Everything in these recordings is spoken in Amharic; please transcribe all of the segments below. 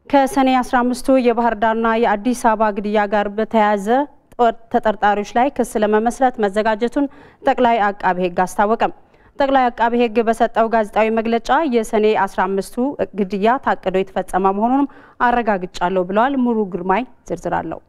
ከሰኔ 15 የባህር ዳርና የአዲስ አበባ ግድያ ጋር በተያያዘ ተጠርጣሪዎች ላይ ክስ ለመመስረት መዘጋጀቱን ጠቅላይ አቃቤ ሕግ አስታወቀ። ጠቅላይ አቃቤ ሕግ በሰጠው ጋዜጣዊ መግለጫ የሰኔ 15 ግድያ ታቅዶ የተፈጸመ መሆኑን አረጋግጫለሁ ብለዋል። ሙሉ ግርማይ ዝርዝር አለው።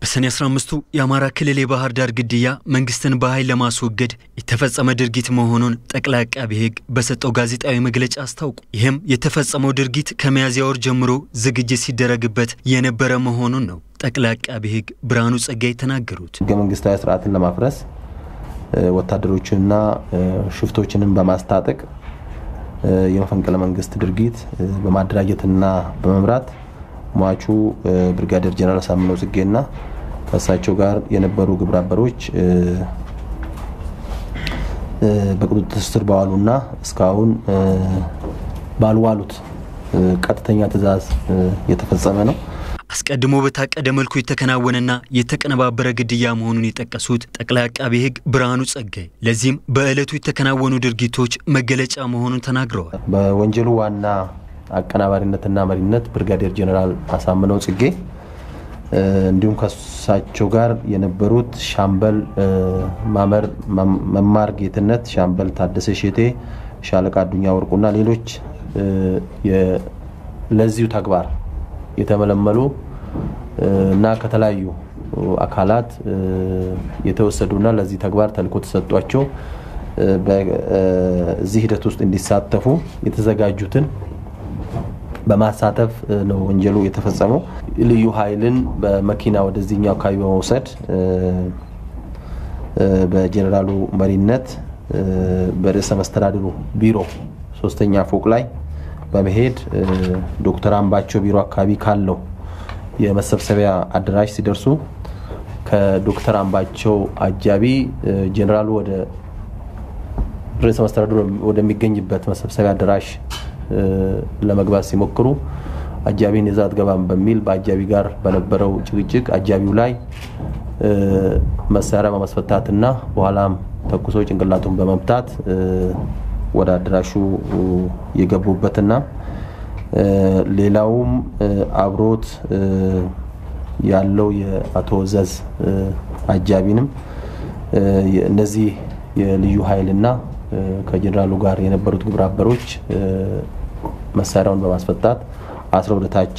በሰኔ 15 የአማራ ክልል የባህር ዳር ግድያ መንግስትን በኃይል ለማስወገድ የተፈጸመ ድርጊት መሆኑን ጠቅላይ አቃቤ ሕግ በሰጠው ጋዜጣዊ መግለጫ አስታውቁ። ይህም የተፈጸመው ድርጊት ከሚያዝያ ወር ጀምሮ ዝግጅት ሲደረግበት የነበረ መሆኑን ነው ጠቅላይ አቃቤ ሕግ ብርሃኑ ጸጋይ ተናገሩት። ህገ መንግስታዊ ስርዓትን ለማፍረስ ወታደሮችንና ሽፍቶችንን በማስታጠቅ የመፈንቅለ መንግስት ድርጊት በማደራጀትና በመምራት ሟቹ ብርጋዴር ጀነራል አሳምነው ጽጌና ከሳቸው ጋር የነበሩ ግብረ አበሮች በቁጥጥር ስር ባዋሉና እስካሁን ባልዋሉት ቀጥተኛ ትዕዛዝ የተፈጸመ ነው። አስቀድሞ በታቀደ መልኩ የተከናወነና የተቀነባበረ ግድያ መሆኑን የጠቀሱት ጠቅላይ አቃቤ ሕግ ብርሃኑ ጸጋይ ለዚህም በእለቱ የተከናወኑ ድርጊቶች መገለጫ መሆኑን ተናግረዋል። በወንጀሉ ዋና አቀናባሪነትና መሪነት ብርጋዴር ጀነራል አሳምነው ጽጌ እንዲሁም ከሳቸው ጋር የነበሩት ሻምበል መማር ጌትነት፣ ሻምበል ታደሰ ሼቴ፣ ሻለቃ አዱኛ ወርቁና ሌሎች ለዚሁ ተግባር የተመለመሉ እና ከተለያዩ አካላት የተወሰዱና ለዚህ ተግባር ተልዕኮ ተሰጥቷቸው በዚህ ሂደት ውስጥ እንዲሳተፉ የተዘጋጁትን በማሳተፍ ነው ወንጀሉ የተፈጸመው። ልዩ ኃይልን በመኪና ወደዚህኛው አካባቢ በመውሰድ በጀነራሉ መሪነት በርዕሰ መስተዳድሩ ቢሮ 3ኛ ፎቅ ላይ በመሄድ ዶክተር አምባቸው ቢሮ አካባቢ ካለው የመሰብሰቢያ አዳራሽ ሲደርሱ ከዶክተር አምባቸው አጃቢ ጀነራሉ ወደ ርዕሰ መስተዳድሩ ወደሚገኝበት መሰብሰቢያ አዳራሽ ለመግባት ሲሞክሩ አጃቢን ይዛት ገባም በሚል በአጃቢ ጋር በነበረው ጭቅጭቅ አጃቢው ላይ መሳሪያ በማስፈታትና በኋላም ተኩሶ ጭንቅላቱን በመምታት ወደ አዳራሹ የገቡበትና ሌላውም አብሮት ያለው የአቶ ዘዝ አጃቢንም እነዚህ የልዩ ኃይልና ከጀነራሉ ጋር የነበሩት ግብረ አበሮች መሳሪያውን በማስፈታት አስረው ወደ ታች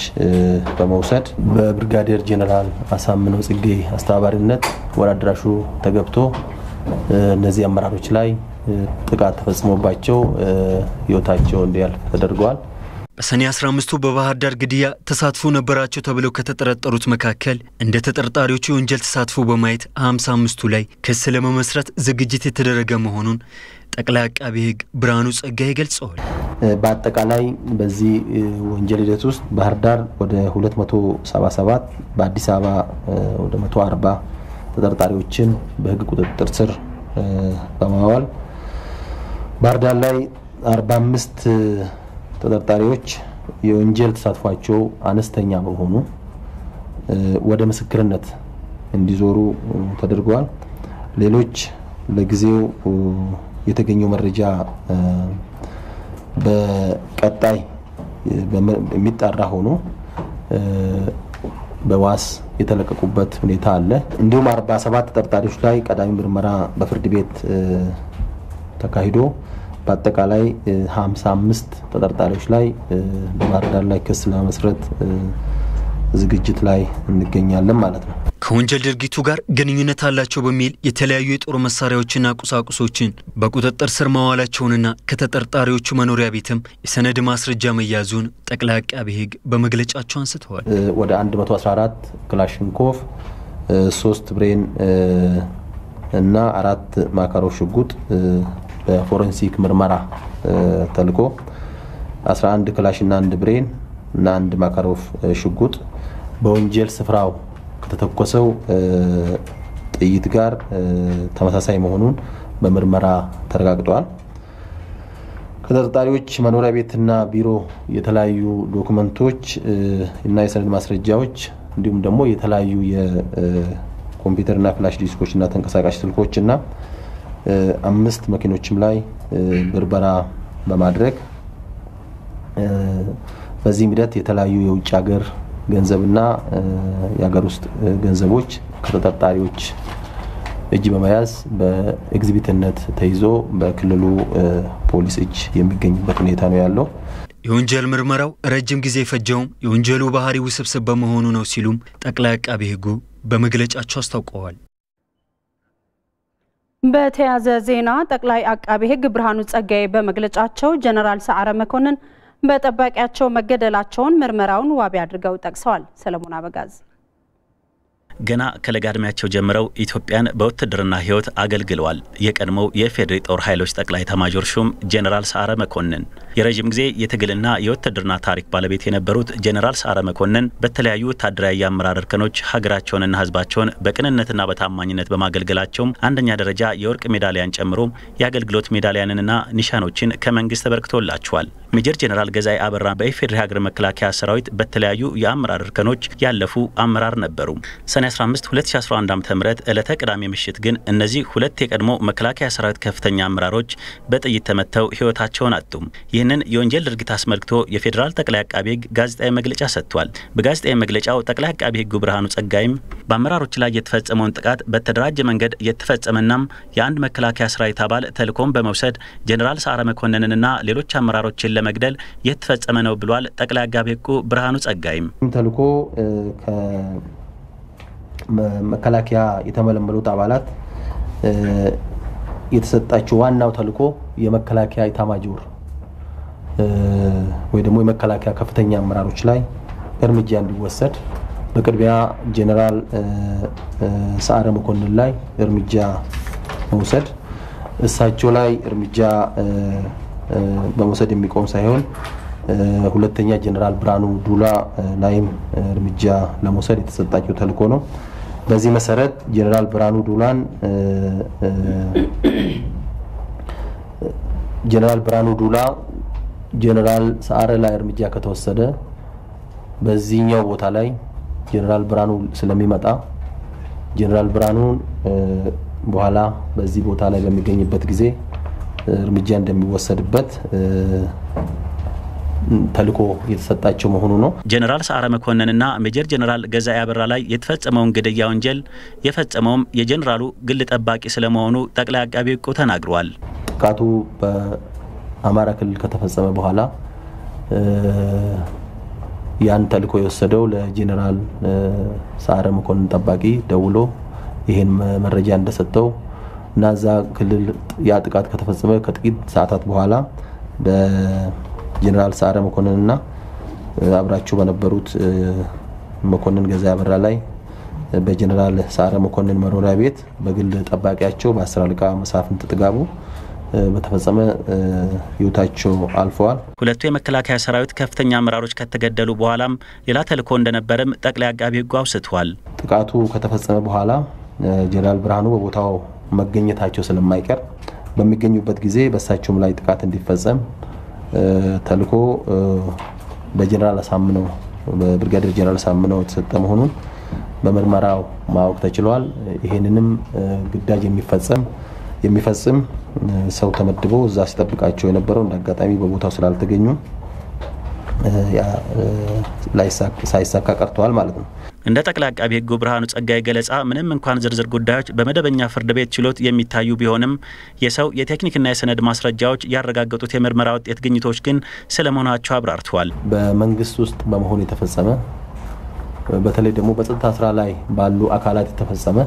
በመውሰድ በብርጋዴር ጀነራል አሳምነው ጽጌ አስተባባሪነት ወደ አዳራሹ ተገብቶ እነዚህ አመራሮች ላይ ጥቃት ተፈጽሞባቸው ህይወታቸው እንዲያልፍ ተደርጓል። በሰኔ 15 በባህር ዳር ግድያ ተሳትፎ ነበራቸው ተብለው ከተጠረጠሩት መካከል እንደ ተጠርጣሪዎቹ የወንጀል ተሳትፎ በማየት 55ቱ ላይ ክስ ለመመስረት ዝግጅት የተደረገ መሆኑን ጠቅላይ አቃቤ ሕግ ብርሃኑ ጸጋይ ገልጸዋል። በአጠቃላይ በዚህ ወንጀል ሂደት ውስጥ ባህር ዳር ወደ 277 በአዲስ አበባ ወደ 140 ተጠርጣሪዎችን በህግ ቁጥጥር ስር በማዋል ባህር ዳር ላይ 45 ተጠርጣሪዎች የወንጀል ተሳትፏቸው አነስተኛ በመሆኑ ወደ ምስክርነት እንዲዞሩ ተደርጓል። ሌሎች ለጊዜው የተገኘው መረጃ በቀጣይ የሚጣራ ሆኖ በዋስ የተለቀቁበት ሁኔታ አለ። እንዲሁም 47 ተጠርጣሪዎች ላይ ቀዳሚ ምርመራ በፍርድ ቤት ተካሂዶ በአጠቃላይ 55 ተጠርጣሪዎች ላይ በባህር ዳር ላይ ክስ ለመመስረት ዝግጅት ላይ እንገኛለን ማለት ነው። ከወንጀል ድርጊቱ ጋር ግንኙነት አላቸው በሚል የተለያዩ የጦር መሳሪያዎችና ቁሳቁሶችን በቁጥጥር ስር ማዋላቸውንና ከተጠርጣሪዎቹ መኖሪያ ቤትም የሰነድ ማስረጃ መያዙን ጠቅላይ አቃቤ ሕግ በመግለጫቸው አንስተዋል። ወደ 114 ክላሽንኮቭ 3 ብሬን እና 4 ማካሮቭ ሽጉጥ በፎረንሲክ ምርመራ ተልኮ 11 ክላሽና 1 ብሬን እና 1 ማካሮቭ ሽጉጥ በወንጀል ስፍራው ከተተኮሰው ጥይት ጋር ተመሳሳይ መሆኑን በምርመራ ተረጋግጧል። ከተጠርጣሪዎች መኖሪያ ቤትና ቢሮ የተለያዩ ዶክመንቶች እና የሰነድ ማስረጃዎች እንዲሁም ደግሞ የተለያዩ የኮምፒውተርና ፍላሽ ዲስኮችና ተንቀሳቃሽ ስልኮችና 5 መኪኖችም ላይ ብርበራ በማድረግ በዚህ ሂደት የተለያዩ የውጭ ሀገር ገንዘብና የሀገር ውስጥ ገንዘቦች ከተጠርጣሪዎች እጅ በመያዝ በኤግዚቢትነት ተይዞ በክልሉ ፖሊስ እጅ የሚገኝበት ሁኔታ ነው ያለው። የወንጀል ምርመራው ረጅም ጊዜ ፈጀው የወንጀሉ ባህሪ ውስብስብ በመሆኑ ነው ሲሉም ጠቅላይ አቃቤ ሕጉ በመግለጫቸው አስታውቀዋል። በተያዘ ዜና ጠቅላይ አቃቤ ሕግ ብርሃኑ ጸጋዬ በመግለጫቸው ጀነራል ሰዓረ መኮንን በጠባቂያቸው መገደላቸውን ምርመራውን ዋቢ አድርገው ጠቅሰዋል። ሰለሞን አበጋዝ ገና ከለጋድሚያቸው ጀምረው ኢትዮጵያን በውትድርና ህይወት አገልግለዋል። የቀድሞው የፌዴራል ጦር ኃይሎች ጠቅላይ ኤታማዦር ሹም ጀነራል ሰዓረ መኮንን የረጅም ጊዜ የትግልና የውትድርና ታሪክ ባለቤት የነበሩት ጀነራል ሰዓረ መኮንን በተለያዩ ወታደራዊ የአመራር እርከኖች ሀገራቸውንና ህዝባቸውን በቅንነትና በታማኝነት በማገልገላቸው አንደኛ ደረጃ የወርቅ ሜዳሊያን ጨምሮ የአገልግሎት ሜዳሊያንና ኒሻኖችን ከመንግስት ተበርክቶላቸዋል። ሜጀር ጀነራል ገዛኢ አበራ በኢፌዴሪ ሀገር መከላከያ ሰራዊት በተለያዩ የአመራር እርከኖች ያለፉ አመራር ነበሩ። ሰኔ 15 2011 ዓ.ም ዕለተ ቅዳሜ ምሽት ግን እነዚህ ሁለት የቀድሞ መከላከያ ሰራዊት ከፍተኛ አመራሮች በጥይት ተመተው ህይወታቸውን አጡ። ይህንን የወንጀል ድርጊት አስመልክቶ የፌዴራል ጠቅላይ አቃቤ ሕግ ጋዜጣዊ መግለጫ ሰጥቷል። በጋዜጣዊ መግለጫው ጠቅላይ አቃቤ ሕግ ብርሃኑ ጸጋይም በአመራሮች ላይ የተፈጸመውን ጥቃት በተደራጀ መንገድ የተፈጸመናም የአንድ መከላከያ ሰራዊት አባል ተልኮን በመውሰድ ጀነራል ሰዓረ መኮንንንና ሌሎች አመራሮችን ለመግደል የተፈጸመ ነው ብሏል። ጠቅላይ አቃቤ ሕግ ብርሃኑ ጸጋይም ተልኮ መከላከያ የተመለመሉት አባላት የተሰጣቸው ዋናው ተልኮ የመከላከያ ኤታማዦር ወይ ደግሞ የመከላከያ ከፍተኛ አመራሮች ላይ እርምጃ እንዲወሰድ በቅድሚያ ጀነራል ሰዓረ መኮንን ላይ እርምጃ መውሰድ እሳቸው ላይ እርምጃ በመውሰድ የሚቆም ሳይሆን ሁለተኛ ጀነራል ብርሃኑ ዱላ ላይም እርምጃ ለመውሰድ የተሰጣቸው ተልኮ ነው። በዚህ መሰረት ጀነራል ብርሃኑ ዱላን ጀነራል ሰዓረ ላይ እርምጃ ከተወሰደ በዚህኛው ቦታ ላይ ጀነራል ብርሃኑ ስለሚመጣ ጀነራል ብርሃኑ በኋላ በዚህ ቦታ ላይ በሚገኝበት ጊዜ እርምጃ እንደሚወሰድበት ተልኮ የተሰጣቸው መሆኑ ነው። ጀነራል ሰዓረ መኮንንና ሜጀር ጀነራል ገዛኢ አበራ ላይ የተፈጸመውን ግድያ ወንጀል የፈጸመውም የጀነራሉ ግል ጠባቂ ስለመሆኑ ጠቅላይ አቃቤ ሕግ ተናግሯል። ጥቃቱ በአማራ ክልል ከተፈጸመ በኋላ ያን ተልኮ የወሰደው ለጀነራል ሰዓረ መኮንን ጠባቂ ደውሎ ይሄን መረጃ እንደሰጠው እና ዛ ክልል ያ ጥቃት ከተፈጸመ ከጥቂት ሰዓታት በኋላ ጀነራል ሰዓረ መኮንንና አብራቸው በነበሩት መኮንን ገዛኢ አበራ ላይ በጀነራል ሰዓረ መኮንን መኖሪያ ቤት በግል ጠባቂያቸው በ10 አለቃ መሳፍንት ጥጋቡ በተፈጸመ ህይወታቸው አልፈዋል። ሁለቱ የመከላከያ ሰራዊት ከፍተኛ አመራሮች ከተገደሉ በኋላም ሌላ ተልኮ እንደነበረም ጠቅላይ አቃቤ ሕግ አውስቷል። ጥቃቱ ከተፈጸመ በኋላ ጀነራል ብርሃኑ በቦታው መገኘታቸው ስለማይቀር በሚገኙበት ጊዜ በእሳቸውም ላይ ጥቃት እንዲፈጸም ተልኮ በጀነራል አሳምነው በብርጋዴር ጀነራል አሳምነው ተሰጠ መሆኑን በመርመራው ማወቅ ተችሏል። ይሄንንም ግዳጅ የሚፈጽም ሰው ተመድቦ እዛ ሲጠብቃቸው የነበረው እንደአጋጣሚ በቦታው ስላልተገኙ ሳይሳካ ቀርተዋል ማለት ነው። እንደ ጠቅላይ አቃቤ ሕግ ብርሃኑ ጸጋይ ገለጻ ምንም እንኳን ዝርዝር ጉዳዮች በመደበኛ ፍርድ ቤት ችሎት የሚታዩ ቢሆንም የሰው የቴክኒክና የሰነድ ማስረጃዎች ያረጋገጡት የምርመራ ውጤት ግኝቶች ግን ስለመሆናቸው አብራርተዋል። በመንግስት ውስጥ በመሆን የተፈጸመ በተለይ ደግሞ በጸጥታ ስራ ላይ ባሉ አካላት የተፈጸመ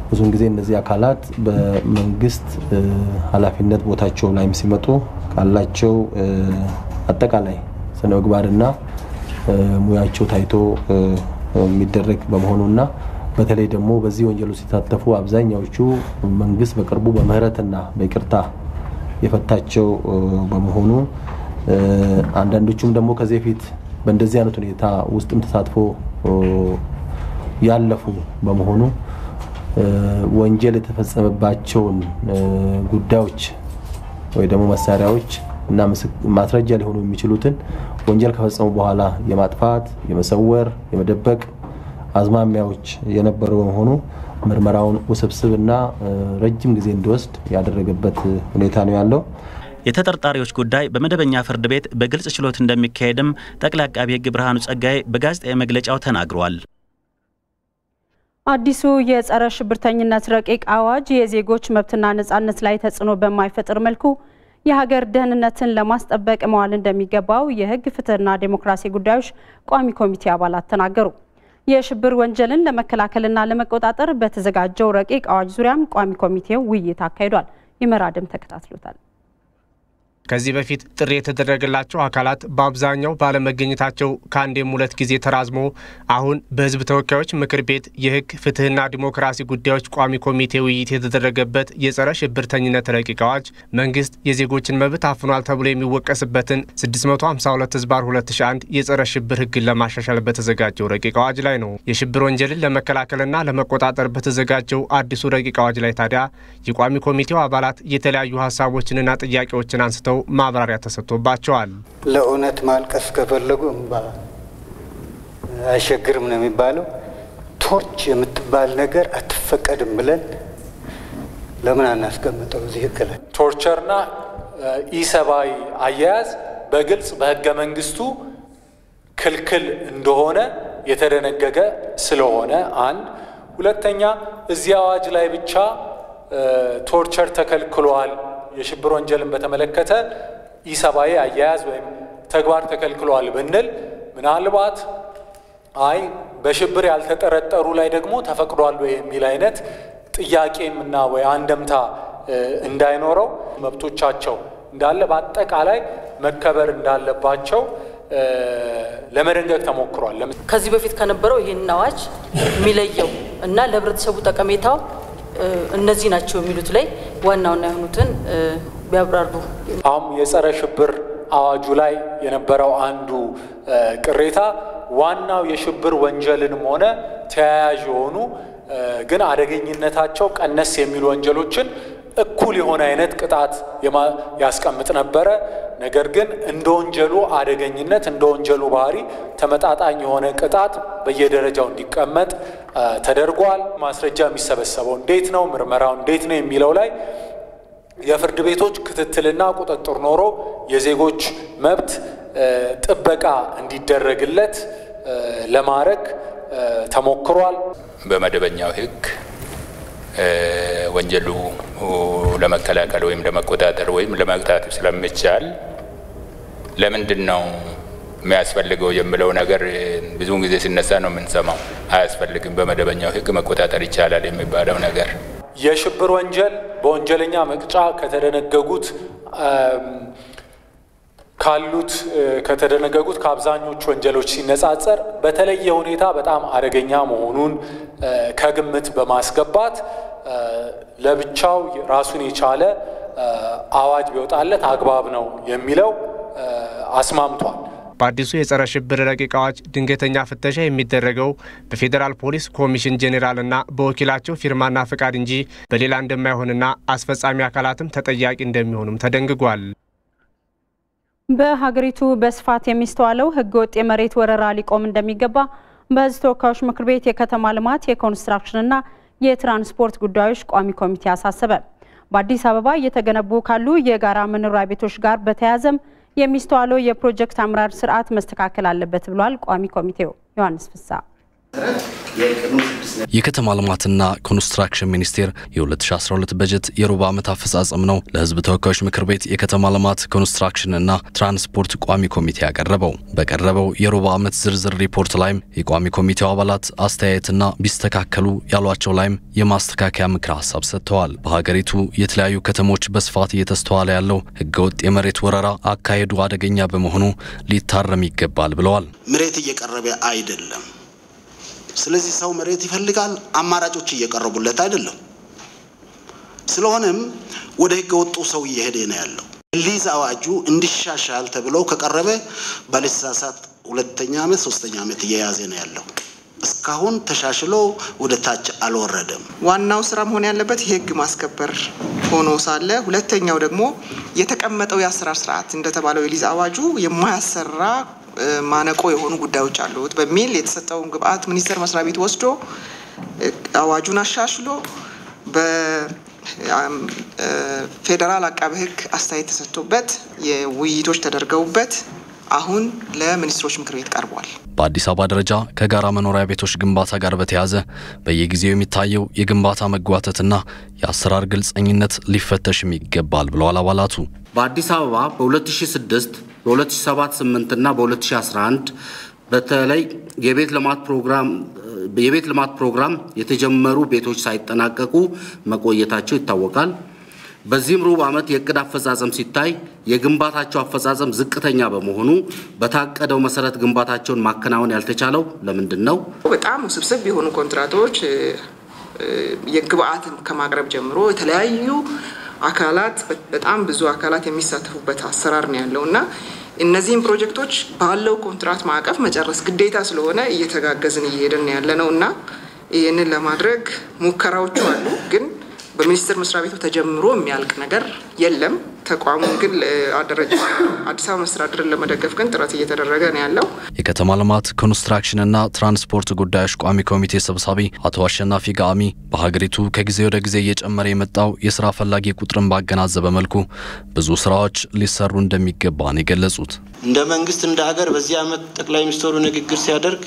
ብዙውን ጊዜ እነዚህ አካላት በመንግስት ኃላፊነት ቦታቸው ላይ ሲመጡ ካላቸው አጠቃላይ ስነ ምግባርና ሙያቸው ታይቶ የሚደረግ በመሆኑና በተለይ ደግሞ በዚህ ወንጀሉ ሲታተፉ አብዛኛዎቹ መንግስት በቅርቡ በምህረትና በይቅርታ የፈታቸው በመሆኑ አንዳንዶቹም ደግሞ ከዚህ በፊት በእንደዚህ አይነት ሁኔታ ውስጥም ተሳትፎ ያለፉ በመሆኑ ወንጀል የተፈጸመባቸውን ጉዳዮች ወይ ደግሞ መሳሪያዎች እና ማስረጃ ሊሆኑ የሚችሉትን ወንጀል ከፈጸሙ በኋላ የማጥፋት የመሰወር የመደበቅ አዝማሚያዎች የነበሩ በመሆኑ ምርመራውን ውስብስብና ረጅም ጊዜ እንዲወስድ ያደረገበት ሁኔታ ነው ያለው። የተጠርጣሪዎች ጉዳይ በመደበኛ ፍርድ ቤት በግልጽ ችሎት እንደሚካሄድም ጠቅላይ አቃቤ ሕግ ብርሃኑ ጸጋዬ በጋዜጣዊ መግለጫው ተናግረዋል። አዲሱ የጸረ ሽብርተኝነት ረቂቅ አዋጅ የዜጎች መብትና ነጻነት ላይ ተጽዕኖ በማይፈጥር መልኩ የሀገር ደህንነትን ለማስጠበቅ መዋል እንደሚገባው የሕግ ፍትህና ዴሞክራሲ ጉዳዮች ቋሚ ኮሚቴ አባላት ተናገሩ። የሽብር ወንጀልን ለመከላከልና ለመቆጣጠር በተዘጋጀው ረቂቅ አዋጅ ዙሪያም ቋሚ ኮሚቴው ውይይት አካሂዷል። ይመራደም ተከታትሎታል። ከዚህ በፊት ጥሪ የተደረገላቸው አካላት በአብዛኛው ባለመገኘታቸው ከአንዴም ሁለት ጊዜ ተራዝሞ አሁን በህዝብ ተወካዮች ምክር ቤት የህግ ፍትህና ዲሞክራሲ ጉዳዮች ቋሚ ኮሚቴ ውይይት የተደረገበት የጸረ ሽብርተኝነት ረቂቅ አዋጅ መንግስት የዜጎችን መብት አፍኗል ተብሎ የሚወቀስበትን 652/2001 የጸረ ሽብር ህግን ለማሻሻል በተዘጋጀው ረቂቅ አዋጅ ላይ ነው። የሽብር ወንጀልን ለመከላከልና ለመቆጣጠር በተዘጋጀው አዲሱ ረቂቅ አዋጅ ላይ ታዲያ የቋሚ ኮሚቴው አባላት የተለያዩ ሀሳቦችንና ጥያቄዎችን አንስተው ማብራሪያ ተሰጥቶባቸዋል። ለእውነት ማልቀስ ከፈለጉ እንባ አይሸግርም ነው የሚባለው። ቶርች የምትባል ነገር አትፈቀድም ብለን ለምን አናስቀምጠው እዚህ ህግ ላይ? ቶርቸርና ኢሰባዊ አያያዝ በግልጽ በህገ መንግስቱ ክልክል እንደሆነ የተደነገገ ስለሆነ አንድ፣ ሁለተኛ እዚህ አዋጅ ላይ ብቻ ቶርቸር ተከልክሏል፣ የሽብር ወንጀልን በተመለከተ ኢሰባዊ አያያዝ ወይም ተግባር ተከልክሏል ብንል ምናልባት አይ በሽብር ያልተጠረጠሩ ላይ ደግሞ ተፈቅዷል ወይ የሚል አይነት ጥያቄምና ወይ አንደምታ እንዳይኖረው መብቶቻቸው እንዳለ በአጠቃላይ መከበር እንዳለባቸው ለመደንገግ ተሞክሯል። ከዚህ በፊት ከነበረው ይሄን አዋጅ የሚለየው እና ለህብረተሰቡ ጠቀሜታው እነዚህ ናቸው የሚሉት ላይ ዋናውና የሆኑትን ቢያብራሩ። አሁን የጸረ ሽብር አዋጁ ላይ የነበረው አንዱ ቅሬታ ዋናው የሽብር ወንጀልንም ሆነ ተያያዥ የሆኑ ግን አደገኝነታቸው ቀነስ የሚሉ ወንጀሎችን እኩል የሆነ አይነት ቅጣት ያስቀምጥ ነበረ። ነገር ግን እንደ ወንጀሉ አደገኝነት እንደ ወንጀሉ ባህሪ ተመጣጣኝ የሆነ ቅጣት በየደረጃው እንዲቀመጥ ተደርጓል። ማስረጃ የሚሰበሰበው እንዴት ነው፣ ምርመራው እንዴት ነው የሚለው ላይ የፍርድ ቤቶች ክትትልና ቁጥጥር ኖሮ የዜጎች መብት ጥበቃ እንዲደረግለት ለማድረግ ተሞክሯል። በመደበኛው ህግ ወንጀሉ ለመከላከል ወይም ለመቆጣጠር ወይም ለመቅጣት ስለሚቻል ለምንድን ነው የሚያስፈልገው የሚለው ነገር ብዙውን ጊዜ ሲነሳ ነው የምንሰማው። አያስፈልግም፣ በመደበኛው ህግ መቆጣጠር ይቻላል የሚባለው ነገር የሽብር ወንጀል በወንጀለኛ መቅጫ ከተደነገጉት ከአብዛኞቹ ወንጀሎች ሲነጻጸር በተለየ ሁኔታ በጣም አደገኛ መሆኑን ከግምት በማስገባት ለብቻው ራሱን የቻለ አዋጅ ቢወጣለት አግባብ ነው የሚለው አስማምቷል። በአዲሱ የጸረ ሽብር ረቂቅ አዋጅ ድንገተኛ ፍተሻ የሚደረገው በፌዴራል ፖሊስ ኮሚሽን ጄኔራልና በወኪላቸው ፊርማና ፍቃድ እንጂ በሌላ እንደማይሆንና አስፈጻሚ አካላትም ተጠያቂ እንደሚሆኑም ተደንግጓል። በሀገሪቱ በስፋት የሚስተዋለው ህገወጥ የመሬት ወረራ ሊቆም እንደሚገባ በሕዝብ ተወካዮች ምክር ቤት የከተማ ልማት የኮንስትራክሽንና የትራንስፖርት ጉዳዮች ቋሚ ኮሚቴ አሳሰበ። በአዲስ አበባ እየተገነቡ ካሉ የጋራ መኖሪያ ቤቶች ጋር በተያያዘም የሚስተዋለው የፕሮጀክት አመራር ስርዓት መስተካከል አለበት ብሏል ቋሚ ኮሚቴው። ዮሐንስ ፍሳ የከተማ ልማትና ኮንስትራክሽን ሚኒስቴር የ2012 በጀት የሩብ ዓመት አፈጻጸም ነው ለሕዝብ ተወካዮች ምክር ቤት የከተማ ልማት ኮንስትራክሽንና ትራንስፖርት ቋሚ ኮሚቴ ያቀረበው። በቀረበው የሩብ ዓመት ዝርዝር ሪፖርት ላይም የቋሚ ኮሚቴው አባላት አስተያየትና ቢስተካከሉ ያሏቸው ላይም የማስተካከያ ምክር ሀሳብ ሰጥተዋል። በሀገሪቱ የተለያዩ ከተሞች በስፋት እየተስተዋለ ያለው ህገወጥ የመሬት ወረራ አካሄዱ አደገኛ በመሆኑ ሊታረም ይገባል ብለዋል። መሬት እየቀረበ አይደለም። ስለዚህ ሰው መሬት ይፈልጋል፣ አማራጮች እየቀረቡለት አይደለም። ስለሆነም ወደ ህገ ወጡ ሰው እየሄደ ነው ያለው። ሊዝ አዋጁ እንዲሻሻል ተብሎ ከቀረበ ባለሳሳት 2ኛ ዓመት 3ኛ ዓመት እየያዘ ነው ያለው። እስካሁን ተሻሽሎ ወደ ታች አልወረደም። ዋናው ስራ መሆን ያለበት የህግ ማስከበር ሆኖ ሳለ ሁለተኛው ደግሞ የተቀመጠው የአሰራር ስርዓት እንደተባለው የሊዝ አዋጁ የማያሰራ ማነቆ የሆኑ ጉዳዮች አሉት በሚል የተሰጠውን ግብአት ሚኒስቴር መስሪያ ቤት ወስዶ አዋጁን አሻሽሎ ፌዴራል አቃቤ ሕግ አስተያየት ተሰጥቶበት የውይይቶች ተደርገውበት አሁን ለሚኒስትሮች ምክር ቤት ቀርቧል። በአዲስ አበባ ደረጃ ከጋራ መኖሪያ ቤቶች ግንባታ ጋር በተያያዘ በየጊዜው የሚታየው የግንባታ መጓተትና የአሰራር ግልጸኝነት ሊፈተሽም ይገባል ብለዋል አባላቱ። በአዲስ አበባ በ2006 በ2007 እና በ2011 በተለይ የቤት ልማት ፕሮግራም የተጀመሩ ቤቶች ሳይጠናቀቁ መቆየታቸው ይታወቃል። በዚህም ሩብ ዓመት የእቅድ አፈጻጸም ሲታይ የግንባታቸው አፈጻጸም ዝቅተኛ በመሆኑ በታቀደው መሰረት ግንባታቸውን ማከናወን ያልተቻለው ለምንድን ነው? በጣም ውስብስብ የሆኑ ኮንትራክቶች የግብአት ከማቅረብ ጀምሮ የተለያዩ አካላት በጣም ብዙ አካላት የሚሳተፉበት አሰራር ነው ያለውና እነዚህን ፕሮጀክቶች ባለው ኮንትራክት ማዕቀፍ መጨረስ ግዴታ ስለሆነ እየተጋገዝን እየሄድን ያለነውና ይህንን ለማድረግ ሙከራዎቹ አሉ ግን በሚኒስትር መስሪያ ቤቱ ተጀምሮ የሚያልቅ ነገር የለም። ተቋሙ ግን አዲስ አበባ መስተዳድርን ለመደገፍ ግን ጥረት እየተደረገ ነው ያለው። የከተማ ልማት ኮንስትራክሽን እና ትራንስፖርት ጉዳዮች ቋሚ ኮሚቴ ሰብሳቢ አቶ አሸናፊ ጋሚ በሀገሪቱ ከጊዜ ወደ ጊዜ እየጨመረ የመጣው የስራ ፈላጊ ቁጥርን ባገናዘበ መልኩ ብዙ ስራዎች ሊሰሩ እንደሚገባ ነው የገለጹት። እንደ መንግስት እንደ ሀገር በዚህ ዓመት ጠቅላይ ሚኒስትሩ ንግግር ሲያደርግ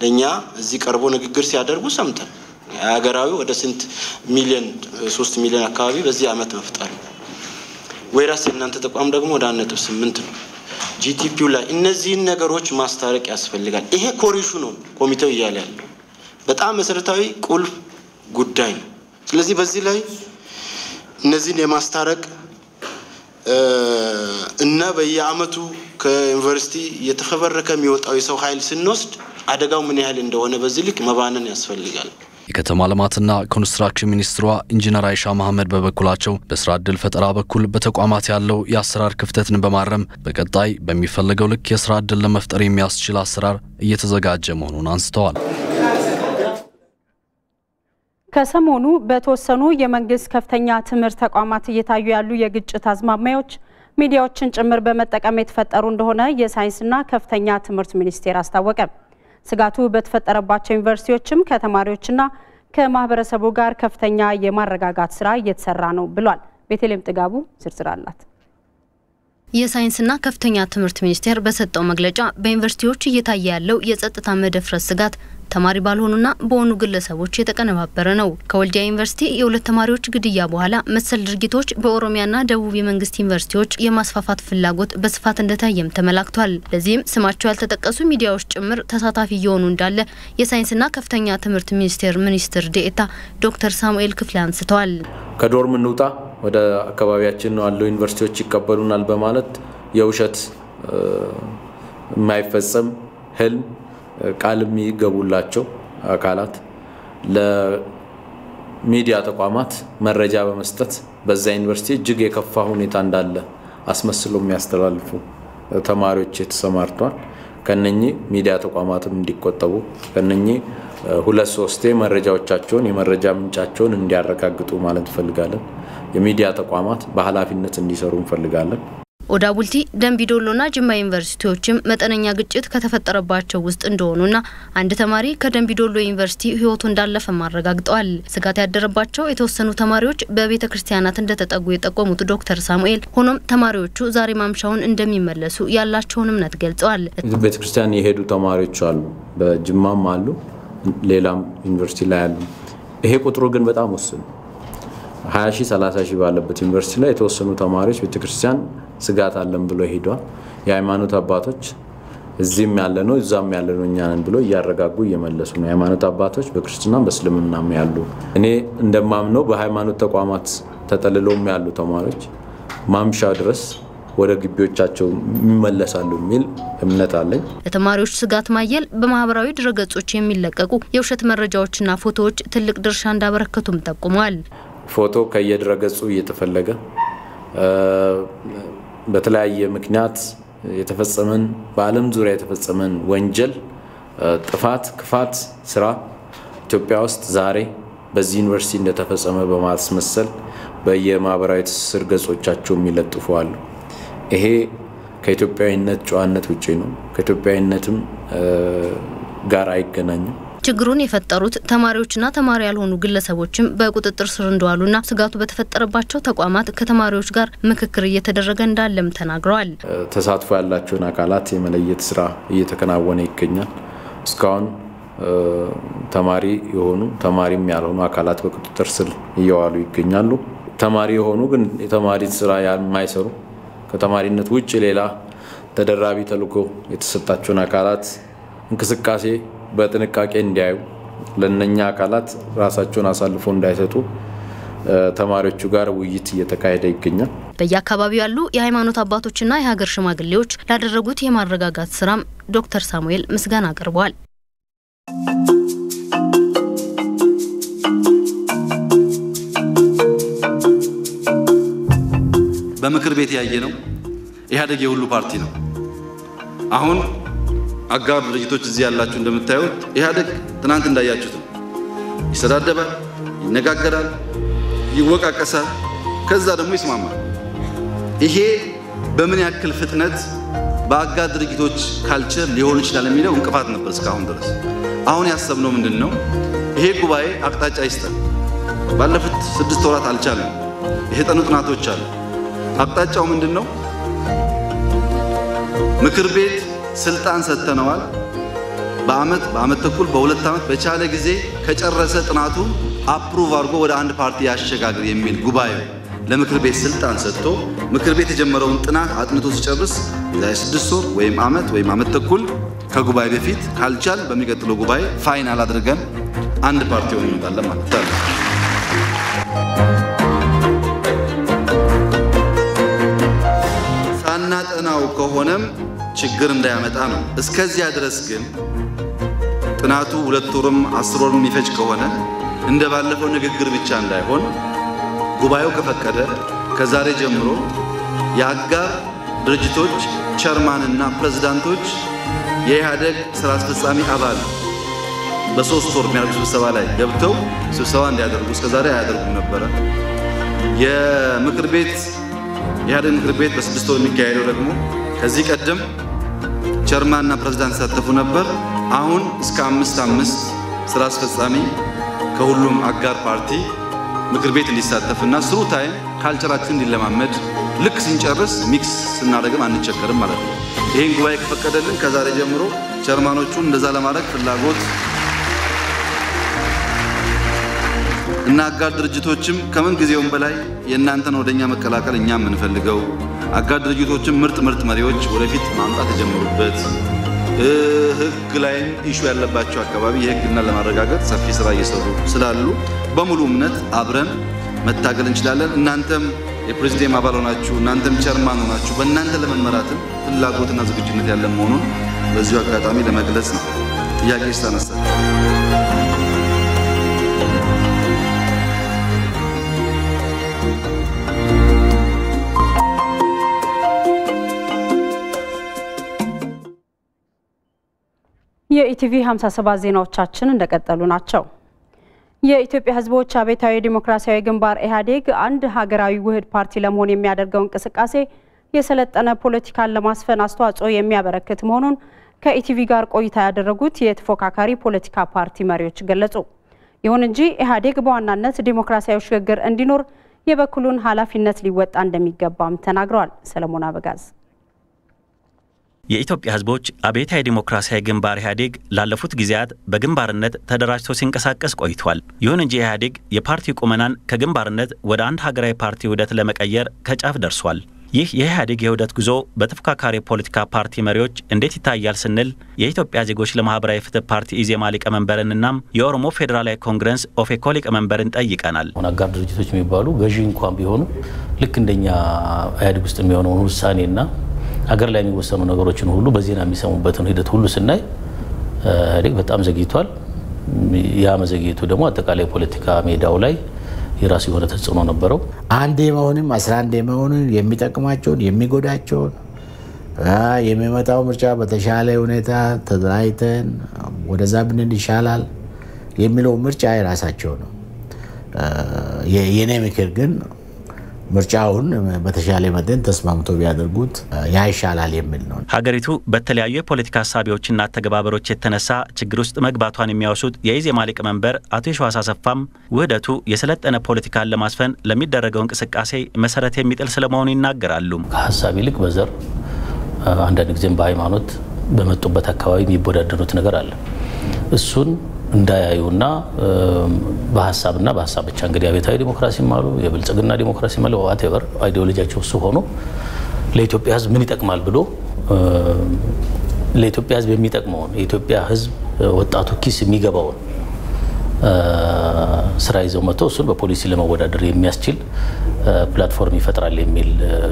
ለኛ እዚህ ቀርቦ ንግግር ሲያደርጉ ሰምተን ሀገራዊ ወደ ስንት ሚሊዮን 3 ሚሊዮን አካባቢ በዚህ ዓመት መፍጠር ወይራስ እናንተ ተቋም ደግሞ ወደ 1.8 ነው ጂቲፒው ላይ እነዚህን ነገሮች ማስታረቅ ያስፈልጋል። ይሄ ኮሪሹ ነው ኮሚቴው እያለ ያለው በጣም መሰረታዊ ቁልፍ ጉዳይ ነው። ስለዚህ በዚህ ላይ እነዚህን የማስታረቅ እና በየዓመቱ ከዩኒቨርሲቲ የተፈበረከ የሚወጣው የሰው ኃይል ስንወስድ አደጋው ምን ያህል እንደሆነ በዚህ ልክ መባነን ያስፈልጋል። የከተማ ልማትና ኮንስትራክሽን ሚኒስትሯ ኢንጂነር አይሻ መሐመድ በበኩላቸው በስራ ዕድል ፈጠራ በኩል በተቋማት ያለው የአሰራር ክፍተትን በማረም በቀጣይ በሚፈልገው ልክ የስራ ዕድል ለመፍጠር የሚያስችል አሰራር እየተዘጋጀ መሆኑን አንስተዋል። ከሰሞኑ በተወሰኑ የመንግስት ከፍተኛ ትምህርት ተቋማት እየታዩ ያሉ የግጭት አዝማሚያዎች ሚዲያዎችን ጭምር በመጠቀም የተፈጠሩ እንደሆነ የሳይንስና ከፍተኛ ትምህርት ሚኒስቴር አስታወቀ። ስጋቱ በተፈጠረባቸው ዩኒቨርሲቲዎችም ከተማሪዎችና ከማህበረሰቡ ጋር ከፍተኛ የማረጋጋት ስራ እየተሰራ ነው ብሏል። ቤተልሔም ጥጋቡ ዝርዝር አላት። የሳይንስና ከፍተኛ ትምህርት ሚኒስቴር በሰጠው መግለጫ በዩኒቨርሲቲዎች እየታየ ያለው የጸጥታ መደፍረስ ስጋት ተማሪ ባልሆኑና በሆኑ ግለሰቦች የተቀነባበረ ነው። ከወልዲያ ዩኒቨርሲቲ የሁለት ተማሪዎች ግድያ በኋላ መሰል ድርጊቶች በኦሮሚያና ደቡብ የመንግስት ዩኒቨርሲቲዎች የማስፋፋት ፍላጎት በስፋት እንደታየም ተመላክቷል። ለዚህም ስማቸው ያልተጠቀሱ ሚዲያዎች ጭምር ተሳታፊ እየሆኑ እንዳለ የሳይንስና ከፍተኛ ትምህርት ሚኒስቴር ሚኒስትር ዴኤታ ዶክተር ሳሙኤል ክፍሌ አንስተዋል። ከዶርም እንውጣ ወደ አካባቢያችን ነው ያለው ዩኒቨርሲቲዎች ይቀበሉናል በማለት የውሸት የማይፈጸም ህልም ቃል የሚገቡላቸው አካላት ለሚዲያ ተቋማት መረጃ በመስጠት በዛ ዩኒቨርሲቲ እጅግ የከፋ ሁኔታ እንዳለ አስመስሎ የሚያስተላልፉ ተማሪዎች የተሰማርቷል። ከነኚህ ሚዲያ ተቋማትም እንዲቆጠቡ ከነኚህ 2-3 መረጃዎቻቸውን የመረጃ ምንጫቸውን እንዲያረጋግጡ ማለት እንፈልጋለን። የሚዲያ ተቋማት በኃላፊነት እንዲሰሩ እንፈልጋለን። ኦዳ ቡልቲ፣ ደንቢ ዶሎና ጅማ ዩኒቨርሲቲዎችም መጠነኛ ግጭት ከተፈጠረባቸው ውስጥ እንደሆኑና አንድ ተማሪ ከደንቢ ዶሎ ዩኒቨርሲቲ ህይወቱ እንዳለፈ ማረጋግጠዋል። ስጋት ያደረባቸው የተወሰኑ ተማሪዎች በቤተ ክርስቲያናት እንደተጠጉ የጠቆሙት ዶክተር ሳሙኤል ሆኖም ተማሪዎቹ ዛሬ ማምሻውን እንደሚመለሱ ያላቸውን እምነት ገልጸዋል። ቤተ ክርስቲያን የሄዱ ተማሪዎች አሉ፣ በጅማም አሉ፣ ሌላም ዩኒቨርሲቲ ላይ አሉ። ይሄ ቁጥሩ ግን በጣም ውስን 20,000-30,000 ባለበት ዩኒቨርሲቲ ላይ የተወሰኑ ተማሪዎች ቤተ ክርስቲያን ስጋት አለን ብሎ ሄዷል። የሃይማኖት አባቶች እዚህም ያለ ነው እዛም ያለ ነው እኛን ብሎ እያረጋጉ እየመለሱ ነው። የሃይማኖት አባቶች በክርስቲያናም በእስልምናም ያሉ እኔ እንደማምነው በሃይማኖት ተቋማት ተጠልለውም ያሉ ተማሪዎች ማምሻ ድረስ ወደ ግቢዎቻቸው ይመለሳሉ የሚል እምነት አለኝ። ለተማሪዎች ስጋት ማየል በማህበራዊ ድረገጾች የሚለቀቁ የውሸት መረጃዎችና ፎቶዎች ትልቅ ድርሻ እንዳበረከቱም ጠቁመዋል። ፎቶ ከየድረገጹ እየተፈለገ በተለያየ ምክንያት የተፈጸመን በዓለም ዙሪያ የተፈጸመን ወንጀል፣ ጥፋት፣ ክፋት ስራ ኢትዮጵያ ውስጥ ዛሬ በዚህ ዩኒቨርሲቲ እንደተፈጸመ በማስመሰል በየማህበራዊ ትስስር ገጾቻቸው የሚለጥፉ አሉ። ይሄ ከኢትዮጵያዊነት ጨዋነት ውጪ ነው። ከኢትዮጵያዊነትም ጋር አይገናኝም። ችግሩን የፈጠሩት ተማሪዎችና ተማሪ ያልሆኑ ግለሰቦችም በቁጥጥር ስር እንደዋሉና ስጋቱ በተፈጠረባቸው ተቋማት ከተማሪዎች ጋር ምክክር እየተደረገ እንዳለም ተናግረዋል። ተሳትፎ ያላቸውን አካላት የመለየት ስራ እየተከናወነ ይገኛል። እስካሁን ተማሪ የሆኑ ተማሪም ያልሆኑ አካላት በቁጥጥር ስር እየዋሉ ይገኛሉ። ተማሪ የሆኑ ግን የተማሪ ስራ የማይሰሩ ከተማሪነት ውጭ ሌላ ተደራቢ ተልዕኮ የተሰጣቸውን አካላት እንቅስቃሴ በጥንቃቄ እንዲያዩ ለነኛ አካላት ራሳቸውን አሳልፎ እንዳይሰጡ ተማሪዎቹ ጋር ውይይት እየተካሄደ ይገኛል። በየአካባቢው ያሉ የሃይማኖት አባቶችና የሀገር ሽማግሌዎች ላደረጉት የማረጋጋት ስራም ዶክተር ሳሙኤል ምስጋና አቅርበዋል። በምክር ቤት ያየነው ኢህአዴግ የሁሉ ፓርቲ ነው። አሁን አጋር ድርጅቶች እዚህ ያላችሁ እንደምታዩት ኢህአዴግ ትናንት እንዳያችሁት ነው። ይሰዳደባል፣ ይነጋገራል፣ ይወቃቀሳል፣ ከዛ ደግሞ ይስማማል። ይሄ በምን ያክል ፍጥነት በአጋር ድርጅቶች ካልቸር ሊሆን ይችላል የሚለው እንቅፋት ነበር እስካሁን ድረስ። አሁን ያሰብነው ምንድነው? ይሄ ጉባኤ አቅጣጫ ይስጠን። ባለፉት 6 ወራት አልቻለም። የተጠኑ ጥናቶች አሉ። አቅጣጫው ምንድነው? ምክር ቤት ስልጣን ሰጥተነዋል። በአመት ተኩል በ2 ዓመት በቻለ ጊዜ ከጨረሰ ጥናቱ አፕሩቭ አድርጎ ወደ አንድ ፓርቲ ያሸጋግር የሚል ጉባኤ ለምክር ቤት ስልጣን ሰጥቶ ምክር ቤት የጀመረውን ጥናት አጥንቶ ሲጨርስ ለ6 ወር ወይም ዓመት ተኩል ከጉባኤ በፊት ካልቻል በሚቀጥለው ጉባኤ ፋይናል አድርገን አንድ ፓርቲ ሆኖ እንመጣለን ማለት ነው። ሳናጠናው ከሆነም ችግር እንዳያመጣ ነው። እስከዚያ ድረስ ግን ጥናቱ 2 ወርም 10 ወርም የሚፈጅ ከሆነ እንደባለፈው ንግግር ብቻ እንዳይሆን ጉባኤው ከፈቀደ ከዛሬ ጀምሮ የአጋር ድርጅቶች ቸርማንና ፕሬዝዳንቶች የኢህአዴግ ስራ አስፈጻሚ አባል በ3 ወር የሚያደርጉ ስብሰባ ላይ ገብተው ስብሰባ እንዲያደርጉ እስከዛሬ አያደርጉም ነበረ። የምክር ቤት የኢህአዴግ ምክር ቤት በ6 ወር የሚካሄደው ደግሞ ከዚህ ቀደም ቸርማንና ፕሬዝዳንት ተሳተፉ ነበር። አሁን እስከ 5 ስራ አስፈጻሚ ከሁሉም አጋር ፓርቲ ምክር ቤት እንዲሳተፍና ስሩ ታይም ካልቸራችን እንዲለማመድ ልክ ስንጨርስ ሚክስ ስናደርግም አንቸገርም ማለት ነው። ይሄን ጉባኤ ከፈቀደልን ከዛሬ ጀምሮ ቸርማኖቹን እንደዛ ለማድረግ ፍላጎት እና አጋር ድርጅቶችም ከምን ጊዜውም በላይ የእናንተን ወደኛ መቀላቀል እኛ የምንፈልገው አጋር ድርጅቶችም ምርጥ መሪዎች ወደፊት ማምጣት የጀመሩበት ህግ ላይ ኢሹ ያለባቸው አካባቢ የህግና ለማረጋገጥ ሰፊ ስራ እየሰሩ ስላሉ በሙሉ እምነት አብረን መታገል እንችላለን። እናንተም የፕሬዝዳንት አባል ሆናችሁ እናንተም ቸርማን ሆናችሁ በእናንተ ለመመራትም ፍላጎትና ዝግጁነት ያለ መሆኑን በዚሁ አጋጣሚ ለመግለጽ ነው። ጥያቄ ስታነሳ የኢቲቪ 57 ዜናዎቻችን እንደቀጠሉ ናቸው። የኢትዮጵያ ሕዝቦች አብዮታዊ ዲሞክራሲያዊ ግንባር ኢህአዴግ አንድ ሀገራዊ ውህድ ፓርቲ ለመሆን የሚያደርገው እንቅስቃሴ የሰለጠነ ፖለቲካን ለማስፈን አስተዋጽኦ የሚያበረክት መሆኑን ከኢቲቪ ጋር ቆይታ ያደረጉት የተፎካካሪ ፖለቲካ ፓርቲ መሪዎች ገለጹ። ይሁን እንጂ ኢህአዴግ በዋናነት ዲሞክራሲያዊ ሽግግር እንዲኖር የበኩሉን ኃላፊነት ሊወጣ እንደሚገባም ተናግረዋል። ሰለሞን አበጋዝ የኢትዮጵያ ሕዝቦች አብዮታዊ ዲሞክራሲያዊ ግንባር ኢህአዴግ ላለፉት ጊዜያት በግንባርነት ተደራጅቶ ሲንቀሳቀስ ቆይቷል። ይሁን እንጂ ኢህአዴግ የፓርቲ ቁመናን ከግንባርነት ወደ አንድ ሀገራዊ ፓርቲ ውህደት ለመቀየር ከጫፍ ደርሷል። ይህ የኢህአዴግ የውህደት ጉዞ በተፎካካሪ ፖለቲካ ፓርቲ መሪዎች እንዴት ይታያል ስንል የኢትዮጵያ ዜጎች ለማህበራዊ ፍትህ ፓርቲ ኢዜማ ሊቀመንበርንና የኦሮሞ ፌዴራላዊ ኮንግረስ ኦፌኮ ሊቀመንበርን ጠይቀናል። አጋር ድርጅቶች የሚባሉ ገዢ እንኳን ቢሆኑ ልክ እንደኛ ኢህአዴግ ውስጥ የሚሆነውን ውሳኔና አገር ላይ የሚወሰኑ ነገሮችን ሁሉ በዜና የሚሰሙበትን ሂደት ሁሉ ስናይ ኢህአዴግ በጣም ዘግይቷል። ያ መዘግየቱ ደግሞ አጠቃላይ ፖለቲካ ሜዳው ላይ የራሱ የሆነ ተጽዕኖ ነበረው። አንዴ መሆንም 11 መሆኑን የሚጠቅማቸውን የሚጎዳቸውን የሚመጣው ምርጫ በተሻለ ሁኔታ ተደራጅተን ወደዛ ብንል ይሻላል የሚለው ምርጫ የራሳቸው ነው። የኔ ምክር ግን ምርጫውን በተሻለ መጠን ተስማምቶ ቢያደርጉት ያይሻላል የሚል ነው። ሀገሪቱ በተለያዩ የፖለቲካ ሀሳቦችና ተገባበሮች የተነሳ ችግር ውስጥ መግባቷን የሚያወሱት የኢዜማ ሊቀመንበር አቶ የሺዋስ አሰፋም ውህደቱ የሰለጠነ ፖለቲካን ለማስፈን ለሚደረገው እንቅስቃሴ መሰረት የሚጥል ስለመሆኑ ይናገራሉ። ከሀሳብ ይልቅ በዘር አንዳንድ ጊዜም በሃይማኖት በመጡበት አካባቢ የሚቦዳደሩት ነገር አለ። እሱን እንዳያዩና በሐሳብና በሐሳብ ብቻ እንግዲህ አብዮታዊ ዲሞክራሲ ማሉ የብልጽግና ዲሞክራሲ ማሉ ዋቴቨር አይዲዮሎጂያቸው እሱ ሆኖ ለኢትዮጵያ ሕዝብ ምን ይጠቅማል ብሎ ለኢትዮጵያ ሕዝብ የሚጠቅመው የኢትዮጵያ ሕዝብ ወጣቱ ኪስ የሚገባው ስራ ይዘው መጥቶ እሱን በፖሊሲ ለመወዳደር የሚያስችል ፕላትፎርም ይፈጥራል የሚል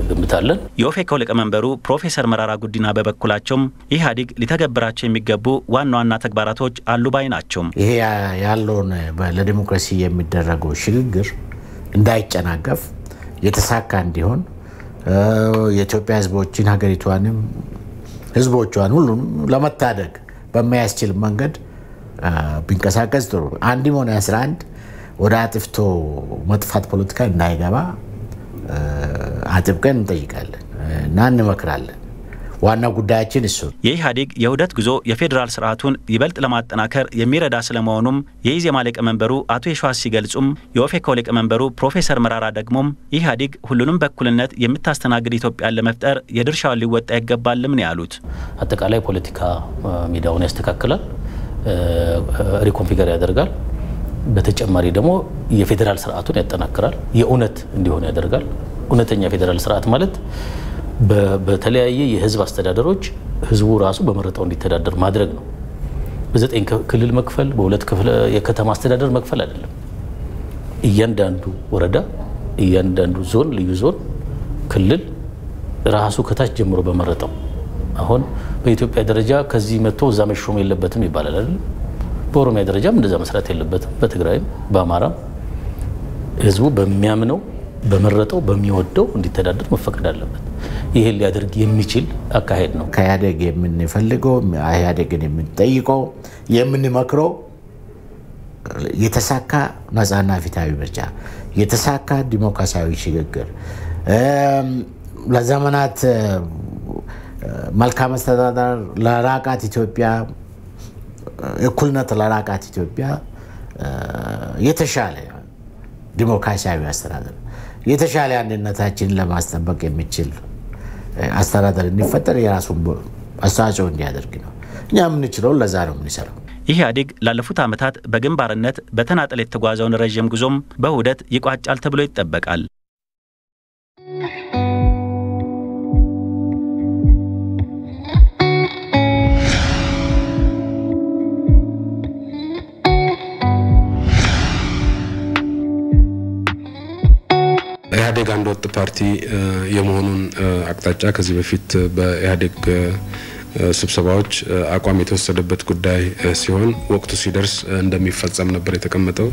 ግምት አለን። የኦፌኮ ሊቀመንበሩ ፕሮፌሰር መራራ ጉዲና በበኩላቸው ኢህአዴግ ሊተገብራቸው የሚገቡ ዋና ዋና ተግባራቶች አሉ ባይ ናቸው። ይሄ ያለውን ለዲሞክራሲ የሚደረገው ሽግግር እንዳይጨናገፍ የተሳካ እንዲሆን የኢትዮጵያ ህዝቦችን ሀገሪቷንም ህዝቦቿን ሁሉም ለመታደግ በሚያስችል መንገድ ቢንቀሳቀስ ጥሩ። አንድም ሆነ 11 ወደ አጥፍቶ መጥፋት ፖለቲካ እንዳይገባ አጥብቀን እንጠይቃለን እና እንመክራለን። ዋና ጉዳያችን እሱ። የኢህአዴግ የውህደት ጉዞ የፌዴራል ስርዓቱን ይበልጥ ለማጠናከር የሚረዳ ስለመሆኑም የኢዜማ ሊቀመንበሩ አቶ የሺዋስ ሲገልጹም የኦፌኮ ሊቀመንበሩ ፕሮፌሰር መራራ ደግሞም ኢህአዴግ ሁሉንም በእኩልነት የምታስተናግድ ኢትዮጵያን ለመፍጠር የድርሻውን ሊወጣ ይገባልም ነው ያሉት። አጠቃላይ ፖለቲካ ሜዳውን ያስተካክላል፣ ሪኮንፊገር ያደርጋል። በተጨማሪ ደግሞ የፌዴራል ስርዓቱን ያጠናክራል፣ የእውነት እንዲሆን ያደርጋል። እውነተኛ ፌዴራል ስርዓት ማለት በተለያየ የህዝብ አስተዳደሮች ህዝቡ ራሱ በመረጠው እንዲተዳደር ማድረግ ነው። በ9 ክልል መክፈል፣ በ2 ክፍለ የከተማ አስተዳደር መክፈል አይደለም። እያንዳንዱ ወረዳ፣ እያንዳንዱ ዞን፣ ልዩ ዞን፣ ክልል ራሱ ከታች ጀምሮ በመረጠው አሁን በኢትዮጵያ ደረጃ ከዚህ መጥቶ እዛ መሾም የለበትም ይባላል አይደል? በኦሮሚያ ደረጃም እንደዛ መስራት የለበትም። በትግራይም በአማራም ህዝቡ በሚያምነው በመረጠው በሚወደው እንዲተዳደር መፈቀድ አለበት። ይሄ ሊያደርግ የሚችል አካሄድ ነው። ከኢህአዴግ የምንፈልገው ኢህአዴግን የምንጠይቀው የምንመክረው የተሳካ ነፃና ፍትሃዊ ምርጫ፣ የተሳካ ዲሞክራሲያዊ ሽግግር፣ ለዘመናት መልካም አስተዳደር ለራቃት ኢትዮጵያ፣ እኩልነት ለራቃት ኢትዮጵያ የተሻለ ዲሞክራሲያዊ አስተዳደር፣ የተሻለ አንድነታችንን ለማስጠበቅ የሚችል አስተዳደር እንዲፈጠር የራሱን አስተዋጽኦ እንዲያደርግ ነው። እኛ የምንችለው ለዛ ነው የምንሰራው። ኢህአዴግ ላለፉት ዓመታት በግንባርነት በተናጠል የተጓዘውን ረዥም ጉዞም በውህደት ይቋጫል ተብሎ ይጠበቃል። ኢህአዴግ አንድ ወጥ ፓርቲ የመሆኑን አቅጣጫ ከዚህ በፊት በኢህአዴግ ስብሰባዎች አቋም የተወሰደበት ጉዳይ ሲሆን ወቅቱ ሲደርስ እንደሚፈጸም ነበር የተቀመጠው።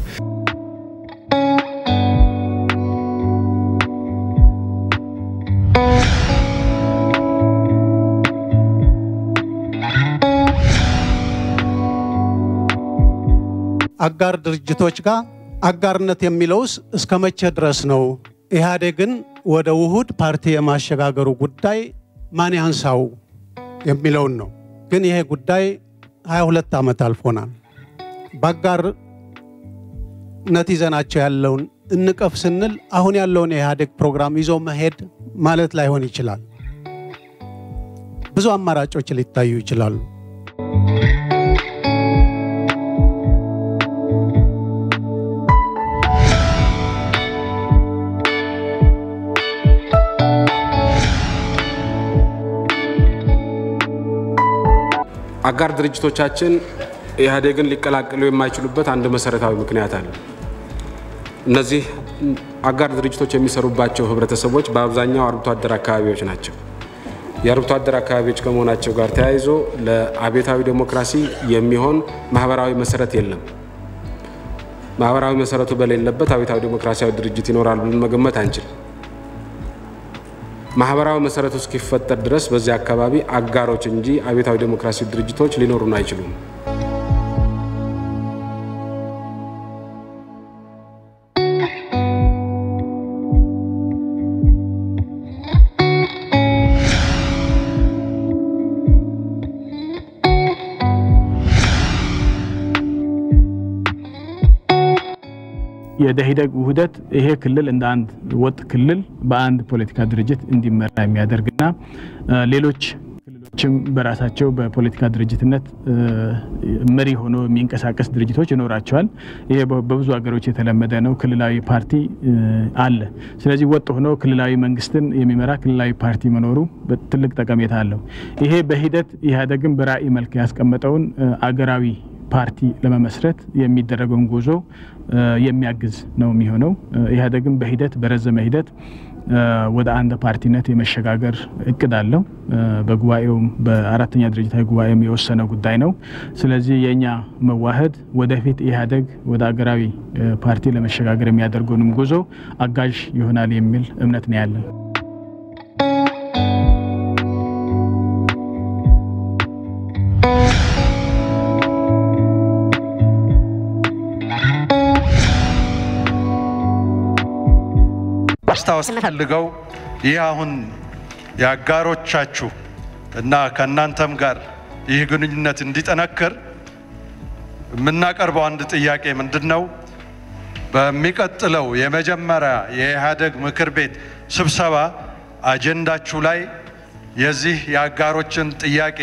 አጋር ድርጅቶች ጋር አጋርነት የሚለውስ እስከ መቼ ድረስ ነው? ኢህአዴግን ወደ ውሁድ ፓርቲ የማሸጋገሩ ጉዳይ ማን ያንሳው የሚለውን ነው። ግን ይሄ ጉዳይ 22 ዓመት አልፎናል። በአጋርነት ይዘናቸው ያለውን እንቀፍ ስንል አሁን ያለውን የኢህአዴግ ፕሮግራም ይዞ መሄድ ማለት ላይሆን ይችላል። ብዙ አማራጮች ሊታዩ ይችላሉ። አጋር ድርጅቶቻችን ኢህአዴግን ሊቀላቀሉ የማይችሉበት አንድ መሰረታዊ ምክንያት አለ። እነዚህ አጋር ድርጅቶች የሚሰሩባቸው ህብረተሰቦች በአብዛኛው አርብቶ አደር አካባቢዎች ናቸው። የአርብቶ አደር አካባቢዎች ከመሆናቸው ጋር ተያይዞ ለአብዮታዊ ዲሞክራሲ የሚሆን ማህበራዊ መሰረት የለም። ማህበራዊ መሰረቱ በሌለበት አብዮታዊ ዲሞክራሲያዊ ድርጅት ይኖራል ብለን መገመት አንችልም። ማህበራዊ መሰረቱ እስኪፈጠር ድረስ በዚህ አካባቢ አጋሮች እንጂ አብዮታዊ ዲሞክራሲ ድርጅቶች ሊኖሩን አይችሉም። የደኢህዴግ ውህደት ይሄ ክልል እንደ አንድ ወጥ ክልል በአንድ ፖለቲካ ድርጅት እንዲመራ የሚያደርግና ሌሎች ክልሎችም በራሳቸው በፖለቲካ ድርጅትነት መሪ ሆኖ የሚንቀሳቀስ ድርጅቶች ይኖራቸዋል። ይሄ በብዙ ሀገሮች የተለመደ ነው። ክልላዊ ፓርቲ አለ። ስለዚህ ወጥ ሆኖ ክልላዊ መንግስትን የሚመራ ክልላዊ ፓርቲ መኖሩ ትልቅ ጠቀሜታ አለው። ይሄ በሂደት ኢህአዴግን በራዕይ መልክ ያስቀመጠውን አገራዊ ፓርቲ ለመመስረት የሚደረገውን ጉዞ የሚያግዝ ነው የሚሆነው። ኢህአዴግን በሂደት በረዘመ ሂደት ወደ አንድ ፓርቲነት የመሸጋገር እቅድ አለው። በጉባኤውም በአራተኛ ድርጅታዊ ጉባኤም የወሰነው ጉዳይ ነው። ስለዚህ የኛ መዋሃድ ወደፊት ኢህአዴግ ወደ አገራዊ ፓርቲ ለመሸጋገር የሚያደርገውንም ጉዞ አጋዥ ይሆናል የሚል እምነት ነው ያለን። ማስታወስ ፈልገው ይህ አሁን የአጋሮቻችሁ እና ከናንተም ጋር ይህ ግንኙነት እንዲጠነክር የምናቀርበው አንድ ጥያቄ ምንድነው? በሚቀጥለው የመጀመሪያ የኢህአዴግ ምክር ቤት ስብሰባ አጀንዳችሁ ላይ የዚህ የአጋሮችን ጥያቄ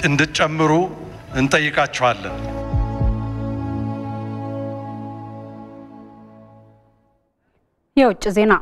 እንድትጨምሩ እንጠይቃችኋለን። የውጭ ዜና